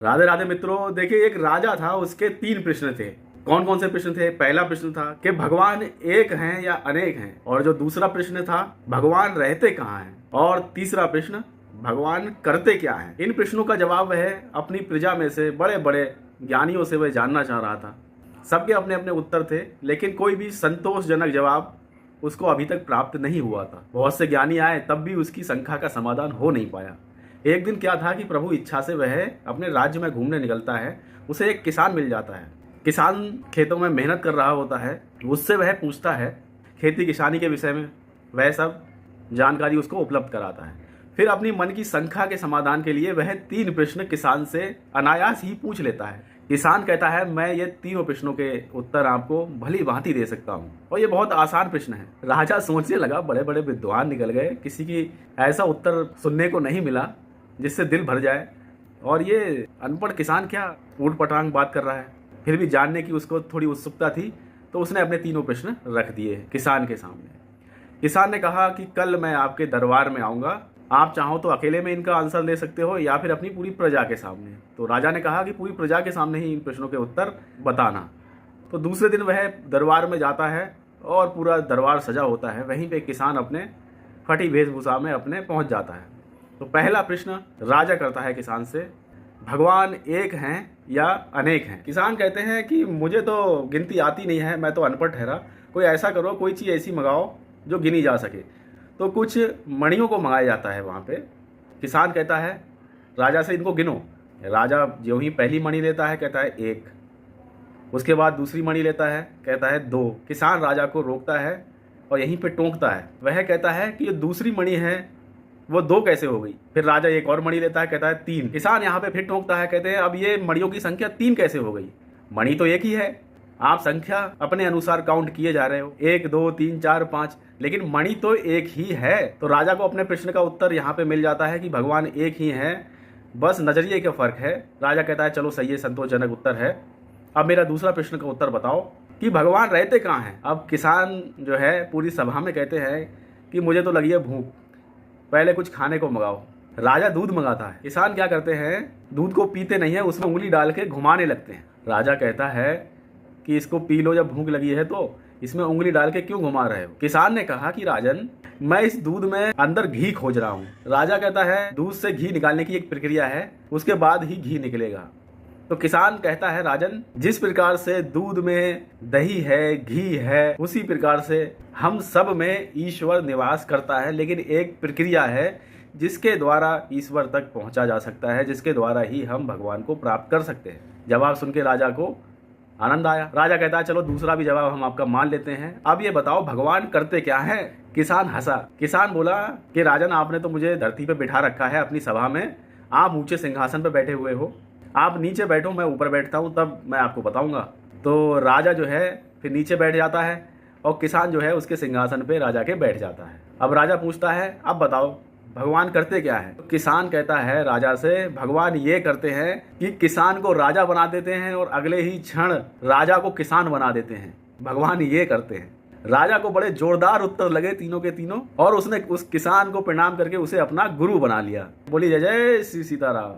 राधे राधे मित्रों, देखिए एक राजा था, उसके 3 प्रश्न थे। कौन कौन से प्रश्न थे? पहला प्रश्न था कि भगवान एक हैं या अनेक हैं, और जो दूसरा प्रश्न था भगवान रहते कहाँ हैं, और तीसरा प्रश्न भगवान करते क्या हैं। इन प्रश्नों का जवाब वह अपनी प्रजा में से बड़े बड़े ज्ञानियों से वह जानना चाह रहा था। सबके अपने अपने उत्तर थे, लेकिन कोई भी संतोषजनक जवाब उसको अभी तक प्राप्त नहीं हुआ था। बहुत से ज्ञानी आए, तब भी उसकी शंका का समाधान हो नहीं पाया। एक दिन क्या था कि प्रभु इच्छा से वह अपने राज्य में घूमने निकलता है। उसे एक किसान मिल जाता है। किसान खेतों में मेहनत कर रहा होता है। उससे वह पूछता है खेती किसानी के विषय में। वह सब जानकारी उसको उपलब्ध कराता है। फिर अपनी मन की शंका के समाधान के लिए वह 3 प्रश्न किसान से अनायास ही पूछ लेता है। किसान कहता है, मैं ये तीनों प्रश्नों के उत्तर आपको भली भांति दे सकता हूँ, और ये बहुत आसान प्रश्न है। राजा सोचने लगा, बड़े बड़े विद्वान निकल गए, किसी की ऐसा उत्तर सुनने को नहीं मिला जिससे दिल भर जाए, और ये अनपढ़ किसान क्या ऊट पटांग बात कर रहा है। फिर भी जानने की उसको थोड़ी उत्सुकता थी, तो उसने अपने तीनों प्रश्न रख दिए किसान के सामने। किसान ने कहा कि कल मैं आपके दरबार में आऊँगा, आप चाहो तो अकेले में इनका आंसर दे सकते हो या फिर अपनी पूरी प्रजा के सामने। तो राजा ने कहा कि पूरी प्रजा के सामने ही इन प्रश्नों के उत्तर बताना। तो दूसरे दिन वह दरबार में जाता है और पूरा दरबार सजा होता है। वहीं पे किसान अपने फटी वेशभूषा में अपने पहुंच जाता है। तो पहला प्रश्न राजा करता है किसान से, भगवान एक हैं या अनेक हैं। किसान कहते हैं कि मुझे तो गिनती आती नहीं है, मैं तो अनपढ़ ठहरा। कोई ऐसा करो, कोई चीज़ ऐसी मंगाओ जो गिनी जा सके। तो कुछ मणियों को मंगाया जाता है वहाँ पे। किसान कहता है राजा से, इनको गिनो। राजा जो ही पहली मणि लेता है कहता है 1, उसके बाद दूसरी मणि लेता है कहता है 2। किसान राजा को रोकता है और यहीं पे टोकता है। वह कहता है कि ये दूसरी मणि है, वो 2 कैसे हो गई। फिर राजा एक और मणि लेता है, कहता है 3। किसान यहाँ पे फिर टोकता है, कहते हैं अब ये मणियों की संख्या 3 कैसे हो गई, मणि तो एक ही है, आप संख्या अपने अनुसार काउंट किए जा रहे हो, 1 2 3 4 5, लेकिन मणि तो एक ही है। तो राजा को अपने प्रश्न का उत्तर यहाँ पे मिल जाता है कि भगवान एक ही हैं, बस नजरिए का फर्क है। राजा कहता है चलो सही है, संतोषजनक उत्तर है। अब मेरा दूसरा प्रश्न का उत्तर बताओ कि भगवान रहते कहाँ हैं। अब किसान जो है पूरी सभा में कहते हैं कि मुझे तो लगी है भूख, पहले कुछ खाने को मंगाओ। राजा दूध मंगाता है। किसान क्या करते हैं, दूध को पीते नहीं है, उसमें उंगली डाल के घुमाने लगते हैं। राजा कहता है कि इसको पी लो, जब भूख लगी है तो इसमें उंगली डाल के क्यों घुमा रहे हो। किसान ने कहा कि राजन, मैं इस दूध में अंदर घी खोज रहा हूँ। राजा कहता है दूध से घी निकालने की एक प्रक्रिया है, उसके बाद ही घी निकलेगा। तो किसान कहता है राजन, जिस प्रकार से दूध में दही है, घी है, उसी प्रकार से हम सब में ईश्वर निवास करता है, लेकिन एक प्रक्रिया है जिसके द्वारा ईश्वर तक पहुंचा जा सकता है, जिसके द्वारा ही हम भगवान को प्राप्त कर सकते हैं। जवाब सुन के राजा को आनंद आया। राजा कहता है चलो दूसरा भी जवाब हम आपका मान लेते हैं, अब ये बताओ भगवान करते क्या है। किसान हंसा। किसान बोला कि राजन, आपने तो मुझे धरती पे बिठा रखा है अपनी सभा में, आप ऊंचे सिंहासन पे बैठे हुए हो, आप नीचे बैठो, मैं ऊपर बैठता हूँ, तब मैं आपको बताऊंगा। तो राजा जो है फिर नीचे बैठ जाता है और किसान जो है उसके सिंहासन पे राजा के बैठ जाता है। अब राजा पूछता है, अब बताओ भगवान करते क्या है। तो किसान कहता है राजा से, भगवान ये करते हैं कि किसान को राजा बना देते हैं और अगले ही क्षण राजा को किसान बना देते हैं। भगवान ये करते हैं। राजा को बड़े जोरदार उत्तर लगे तीनों के तीनों, और उसने उस किसान को प्रणाम करके उसे अपना गुरु बना लिया। बोली जय जय श्री सीताराम।